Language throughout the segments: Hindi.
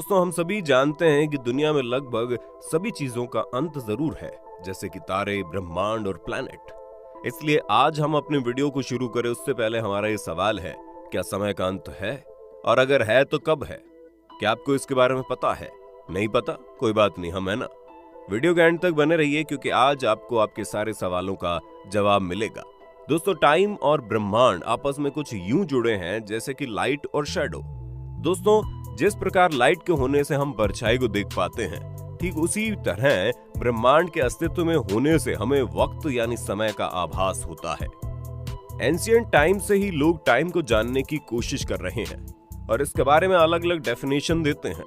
दोस्तों हम सभी जानते हैं कि दुनिया में लगभग सभी चीजों का अंत जरूर है, जैसे कि तारे, ब्रह्मांड और प्लैनेट। इसलिए आज हम अपनी वीडियो को शुरू करें उससे पहले हमारा ये सवाल है, क्या समय का अंत है? और अगर है तो कब है? क्या आपको इसके बारे में पता है? नहीं पता? कोई बात नहीं, हम है ना। वीडियो के एंड तक बने रहिए क्योंकि आज आपको आपके सारे सवालों का जवाब मिलेगा। दोस्तों टाइम और ब्रह्मांड आपस में कुछ यूं जुड़े हैं जैसे कि लाइट और शैडो। दोस्तों जिस प्रकार लाइट के होने से हम परछाई को देख पाते हैं, ठीक उसी तरह ब्रह्मांड के अस्तित्व में होने से हमें वक्त यानी समय का आभास होता है। एंशिएंट टाइम से ही लोग टाइम को जानने की कोशिश कर रहे हैं और इसके बारे में अलग अलग डेफिनेशन देते हैं।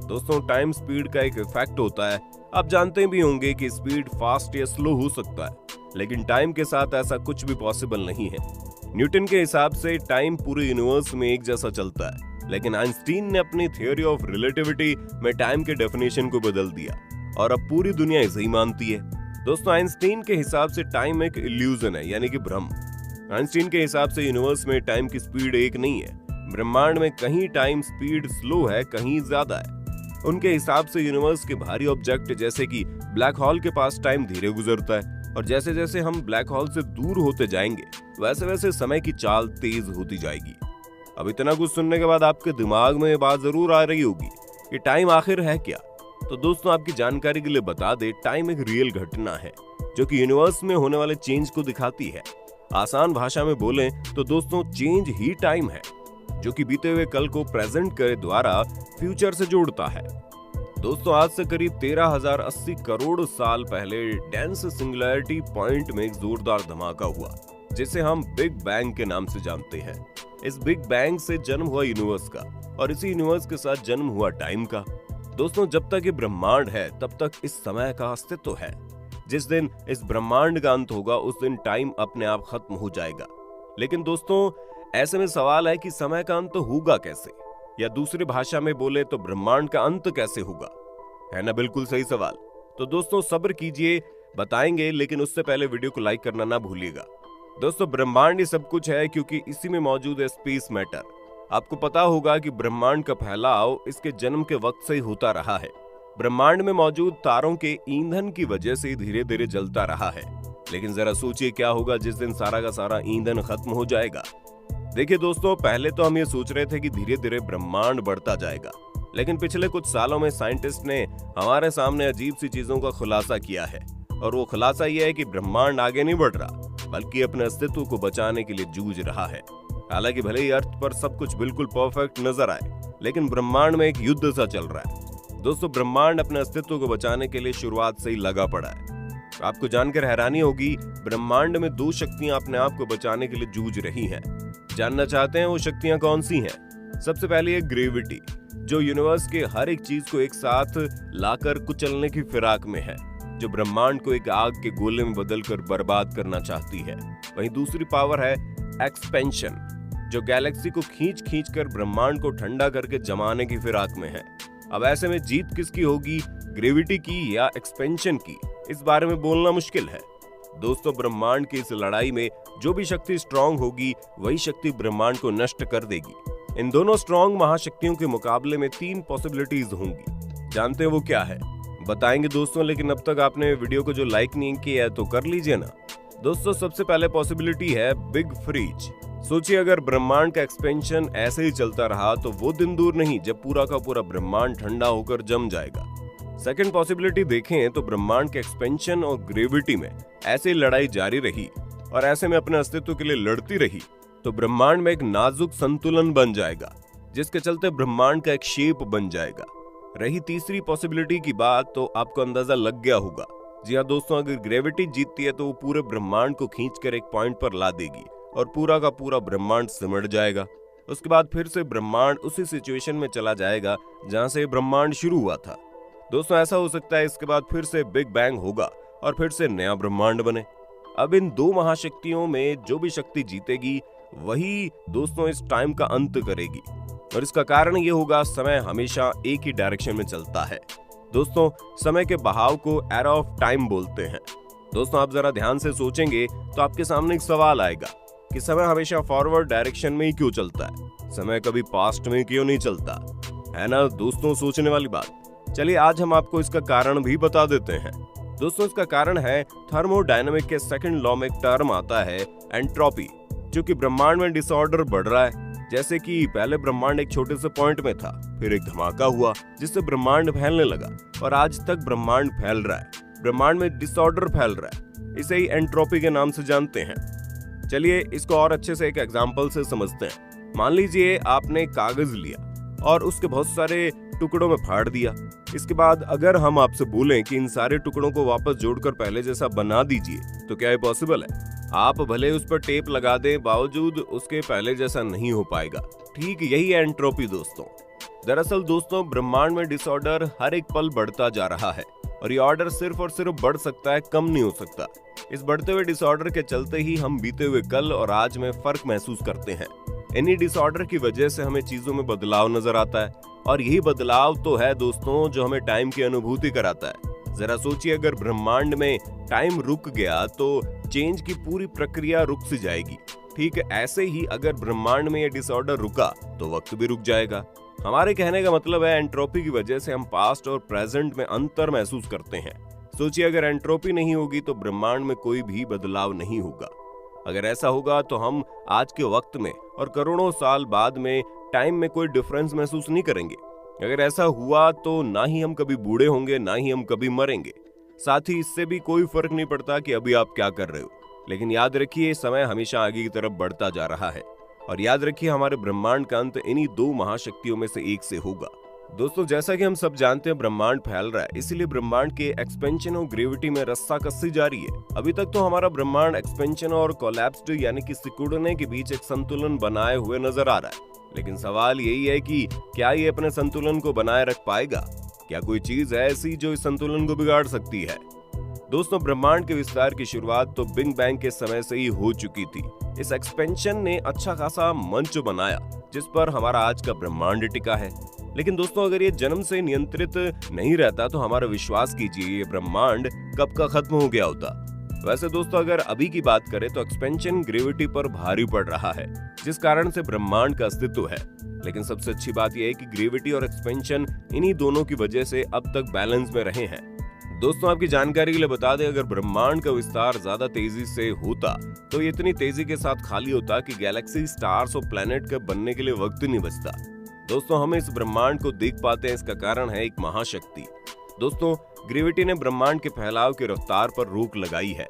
दोस्तों टाइम स्पीड का एक इफेक्ट होता है। आप जानते भी होंगे कि स्पीड फास्ट या स्लो हो सकता है, लेकिन टाइम के साथ ऐसा कुछ भी पॉसिबल नहीं है। न्यूटन के हिसाब से टाइम पूरे यूनिवर्स में एक जैसा चलता है, लेकिन आइंस्टीन ने अपनी थ्योरी ऑफ रिलेटिविटी में टाइम के डेफिनेशन को बदल दिया और अब पूरी दुनिया इसे ही मानती है। दोस्तों आइंस्टीन के हिसाब से टाइम एक इल्यूजन है, यानी कि भ्रम। आइंस्टीन के हिसाब से यूनिवर्स में टाइम की स्पीड एक नहीं है। ब्रह्मांड में कहीं टाइम स्पीड स्लो है, कहीं ज्यादा है। उनके हिसाब से यूनिवर्स के भारी ऑब्जेक्ट जैसे कि ब्लैक होल के पास टाइम धीरे गुजरता है और जैसे जैसे हम ब्लैक होल से दूर होते जाएंगे वैसे वैसे समय की चाल तेज होती जाएगी। अब इतना कुछ सुनने के बाद आपके दिमाग में ये बात जरूर आ रही होगी कि टाइम आखिर है क्या। तो दोस्तों आपकी जानकारी के लिए बता दे, टाइम एक रियल घटना है जो कि यूनिवर्स में होने वाले चेंज को दिखाती है। आसान भाषा में बोलें तो दोस्तों चेंज ही टाइम है, जो कि बीते हुए कल को प्रेजेंट के द्वारा फ्यूचर से जोड़ता है। दोस्तों आज से करीब 13,080 करोड़ साल पहले डेंस सिंगुलैरिटी पॉइंट में एक जोरदार धमाका हुआ जिसे हम बिग बैंग के नाम से जानते हैं। इस बिग बैंग से जन्म हुआ यूनिवर्स का और इसी यूनिवर्स के साथ जन्म हुआ टाइम का। दोस्तों जब तक ये ब्रह्मांड है तब तक इस समय का अस्तित्व है। जिस दिन इस ब्रह्मांड का अंत होगा उस दिन टाइम अपने आप खत्म हो जाएगा। लेकिन दोस्तों ऐसे में सवाल है कि समय का अंत होगा कैसे, या दूसरी भाषा में बोले तो ब्रह्मांड का अंत कैसे होगा? है ना बिल्कुल सही सवाल। तो दोस्तों सब्र कीजिए, बताएंगे, लेकिन उससे पहले वीडियो को लाइक करना ना भूलिएगा। दोस्तों ब्रह्मांड ही सब कुछ है क्योंकि इसी में मौजूद है स्पेस मैटर। आपको पता होगा कि ब्रह्मांड का फैलाव इसके जन्म के वक्त से ही होता रहा है। ब्रह्मांड में मौजूद तारों के ईंधन की वजह से धीरे धीरे जलता रहा है। लेकिन जरा सोचिए क्या होगा जिस दिन सारा का सारा ईंधन खत्म हो जाएगा। देखिए दोस्तों पहले तो हम ये सोच रहे थे कि धीरे धीरे ब्रह्मांड बढ़ता जाएगा, लेकिन पिछले कुछ सालों में साइंटिस्ट ने हमारे सामने अजीब सी चीजों का खुलासा किया है। और वो खुलासा ये है कि ब्रह्मांड आगे नहीं बढ़ रहा बल्कि अपने अस्तित्व को बचाने के लिए जूझ रहा है। हालांकि भले ही अर्थ पर सब कुछ बिल्कुल परफेक्ट नजर आए, लेकिन ब्रह्मांड में एक युद्ध सा चल रहा है। दोस्तों ब्रह्मांड अपने अस्तित्व को बचाने के लिए शुरुआत से ही लगा पड़ा है। आपको जानकर हैरानी होगी, ब्रह्मांड में दो शक्तियां अपने आप को बचाने के लिए जूझ रही हैं। जानना चाहते हैं वो शक्तियां कौन सी हैं? सबसे पहली है ग्रेविटी, जो यूनिवर्स के हर एक चीज को एक साथ लाकर कुचलने की फिराक में है, जो ब्रह्मांड को एक आग के गोले में बदलकर बर्बाद करना चाहती है। वहीं दूसरी पावर है एक्सपेंशन, जो गैलेक्सी को खींच खींच कर ब्रह्मांड को ठंडा करके जमाने की फिराक में है। अब ऐसे में जीत किसकी होगी, ग्रेविटी की या एक्सपेंशन की? इस बारे में बोलना मुश्किल है। दोस्तों ब्रह्मांड की इस लड़ाई में जो भी शक्ति स्ट्रांग होगी वही शक्ति ब्रह्मांड को नष्ट कर देगी। इन दोनों स्ट्रांग महाशक्तियों के मुकाबले में 3 पॉसिबिलिटीज होंगी। जानते हैं वो क्या है? बताएंगे दोस्तों, लेकिन अब तक आपने वीडियो को जो लाइक नहीं किया है तो कर लीजिए ना। दोस्तों सबसे पहले पॉसिबिलिटी है बिग फ्रीज। सोचिए अगर ब्रह्मांड का एक्सपेंशन ऐसे ही चलता रहा तो वो दिन दूर नहीं जब पूरा का पूरा ब्रह्मांड ठंडा होकर जम जाएगा। सेकंड पॉसिबिलिटी देखें तो ब्रह्मांड के एक्सपेंशन और ग्रेविटी में ऐसे लड़ाई जारी रही और ऐसे में अपने अस्तित्व के लिए लड़ती रही तो ब्रह्मांड में एक नाजुक संतुलन बन जाएगा, जिसके चलते ब्रह्मांड का एक शेप बन जाएगा। रही तीसरी पॉसिबिलिटी की बात तो आपको अंदाजा लग गया होगा। जी हाँ दोस्तों, अगर ग्रेविटी जीतती है तो वो पूरे ब्रह्मांड को खींचकर एक पॉइंट पर ला देगी और पूरा का पूरा ब्रह्मांड सिमट जाएगा। उसके बाद फिर से ब्रह्मांड उसी सिचुएशन में चला जाएगा जहां से ब्रह्मांड शुरू हुआ था। दोस्तों ऐसा हो सकता है इसके बाद फिर से बिग बैंग होगा और फिर से नया ब्रह्मांड बने। अब इन दो महाशक्तियों में जो भी शक्ति जीतेगी वही दोस्तों इस टाइम का अंत करेगी। और इसका कारण ये होगा, समय हमेशा एक ही डायरेक्शन में चलता है। दोस्तों समय के बहाव को एरा ऑफ टाइम बोलते हैं। दोस्तों आप जरा ध्यान से सोचेंगे तो आपके सामने एक सवाल आएगा कि समय हमेशा फॉरवर्ड डायरेक्शन में ही क्यों चलता है? समय कभी पास्ट में क्यों नहीं चलता? है ना दोस्तों, सोचने वाली बात। चलिए आज हम आपको इसका कारण भी बता देते हैं। दोस्तों इसका कारण है थर्मोडायनामिक के सेकंड लॉ में एक टर्म आता है एंट्रोपी, जो कि ब्रह्मांड में डिसऑर्डर बढ़ रहा है। जैसे कि पहले ब्रह्मांड एक छोटे से पॉइंट में था, फिर एक धमाका हुआ जिससे ब्रह्मांड फैलने लगा और आज तक ब्रह्मांड फैल रहा है, ब्रह्मांड में डिसऑर्डर फैल रहा है। इसे ही एंट्रोपी के नाम से जानते हैं। चलिए इसको और अच्छे से एक एग्जांपल से समझते हैं। मान लीजिए आपने कागज लिया और उसके बहुत सारे टुकड़ों में फाड़ दिया। इसके बाद अगर हम आपसे बोलें कि इन सारे टुकड़ों को वापस जोड़कर पहले जैसा बना दीजिए, तो क्या ये पॉसिबल है? आप भले उस पर टेप लगा दें, बावजूद उसके पहले जैसा नहीं हो पाएगा। ठीक यही है एंट्रोपी दोस्तों। दरअसल दोस्तों ब्रह्मांड में डिसऑर्डर हर एक पल बढ़ता जा रहा है और ये ऑर्डर सिर्फ और सिर्फ बढ़ सकता है, कम नहीं हो सकता। इस बढ़ते हुए डिसऑर्डर के चलते ही हम बीते हुए कल और आज में फर्क महसूस करते हैं। इन्हीं डिसऑर्डर की वजह से हमें चीजों में बदलाव नजर आता है और यही बदलाव तो है दोस्तों जो हमें टाइम की अनुभूति कराता है। जरा सोचिए, अगर ब्रह्मांड में टाइम रुक गया तो चेंज की पूरी प्रक्रिया रुक सी जाएगी। ठीक है, ऐसे ही अगर ब्रह्मांड में ये डिसऑर्डर रुका तो वक्त भी रुक जाएगा। हमारे कहने का मतलब है एंट्रोपी की वजह से हम पास्ट और प्रेजेंट में अंतर महसूस करते हैं। सोचिए, अगर एंट्रोपी नहीं होगी तो ब्रह्मांड में कोई भी बदलाव नहीं होगा। अगर ऐसा होगा तो हम आज के वक्त में और करोड़ों साल बाद में टाइम में कोई डिफरेंस महसूस नहीं करेंगे। अगर ऐसा हुआ तो ना ही हम कभी बूढ़े होंगे, ना ही हम कभी मरेंगे। साथ ही इससे भी कोई फर्क नहीं पड़ता कि अभी आप क्या कर रहे हो। लेकिन याद रखिए, समय हमेशा आगे की तरफ बढ़ता जा रहा है और याद रखिए हमारे ब्रह्मांड का अंत इन्हीं दो महाशक्तियों में से एक से होगा। दोस्तों जैसा कि हम सब जानते हैं ब्रह्मांड फैल रहा है, इसीलिए ब्रह्मांड के एक्सपेंशन और ग्रेविटी में रस्साकसी जारी है। अभी तक तो हमारा ब्रह्मांड एक्सपेंशन और कोलैप्स्ड यानी कि सिकुड़ने के बीच एक संतुलन बनाए हुए नजर आ रहा है। लेकिन सवाल यही है कि क्या ये अपने संतुलन को बनाए रख पाएगा? क्या कोई चीज है ऐसी जो इस संतुलन को बिगाड़ सकती है? दोस्तों ब्रह्मांड के विस्तार की शुरुआत तो बिग बैंग के समय से ही हो चुकी थी। इस एक्सपेंशन ने अच्छा खासा मंच बनाया जिस पर हमारा आज का ब्रह्मांड टिका है। लेकिन दोस्तों अगर ये जन्म से नियंत्रित नहीं रहता तो हमारा विश्वास कीजिए ये ब्रह्मांड कब का खत्म हो गया होता। वैसे दोस्तों अगर अभी की बात करें तो एक्सपेंशन ग्रेविटी पर भारी पड़ रहा है, जिस कारण से ब्रह्मांड का अस्तित्व है। लेकिन सबसे अच्छी बात यह है कि ग्रेविटी और एक्सपेंशन इन्हीं दोनों की वजह से अब तक बैलेंस में रहे हैं। दोस्तों आपकी जानकारी के लिए बता दें, अगर ब्रह्मांड का विस्तार ज्यादा तेजी से होता तो ये इतनी तेजी के साथ खाली होता कि गैलेक्सी, स्टार्स और प्लैनेट के बनने के लिए वक्त नहीं बचता। दोस्तों हम इस ब्रह्मांड को देख पाते हैं, इसका कारण है एक महाशक्ति। दोस्तों ग्रेविटी ने ब्रह्मांड के फैलाव की रफ्तार पर रोक लगाई है।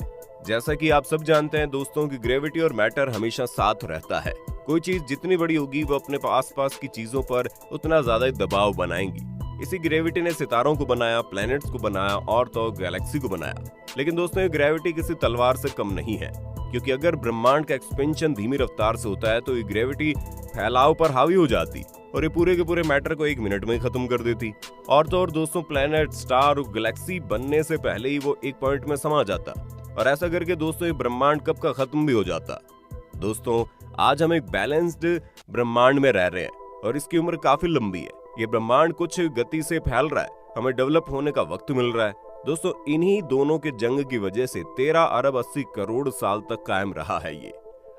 जैसा कि आप सब जानते हैं दोस्तों कि ग्रेविटी और मैटर हमेशा साथ रहता है। कोई चीज जितनी बड़ी होगी वो अपने आसपास की चीजों पर उतना ज्यादा दबाव बनाएंगी। इसी ग्रेविटी ने सितारों को बनाया, प्लैनेट्स को बनाया और तो गैलेक्सी को बनाया। लेकिन दोस्तों ये ग्रेविटी किसी तलवार से कम नहीं है, क्योंकि अगर ब्रह्मांड का एक्सपेंशन धीमी रफ्तार से होता है तो ये ग्रेविटी फैलाव पर हावी हो जाती और ये पूरे के पूरे मैटर को 1 मिनट में ही खत्म कर देती। और तो और दोस्तों प्लैनेट, स्टार और गैलेक्सी बनने से पहले ही वो एक पॉइंट में समा जाता और ऐसा करके दोस्तों ये ब्रह्मांड कब का खत्म भी हो जाता। दोस्तों आज हम एक बैलेंस्ड ब्रह्मांड में रह रहे हैं और इसकी उम्र काफी लंबी है। ये ब्रह्मांड कुछ गति से फैल रहा है, हमें डेवलप होने का वक्त मिल रहा है। दोस्तों इन्हीं दोनों के जंग की वजह से 13 अरब 80 करोड़ साल तक कायम रहा है ये।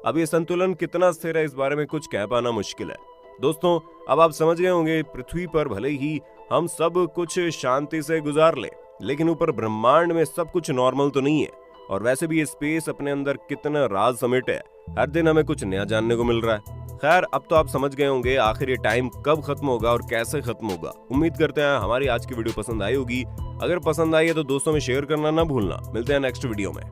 अब ये संतुलन कितना स्थिर है इस बारे में कुछ कह पाना मुश्किल है। दोस्तों अब आप समझ गए होंगे, पृथ्वी पर भले ही हम सब कुछ शांति से गुजार लें, लेकिन ऊपर ब्रह्मांड में सब कुछ नॉर्मल तो नहीं है। और वैसे भी ये स्पेस अपने अंदर कितना राज समेटे है, हर दिन हमें कुछ नया जानने को मिल रहा है। खैर अब तो आप समझ गए होंगे आखिर ये टाइम कब खत्म होगा और कैसे खत्म होगा। उम्मीद करते हैं हमारी आज की वीडियो पसंद आई होगी। अगर पसंद आई है तो दोस्तों में शेयर करना ना भूलना। मिलते हैं नेक्स्ट वीडियो में।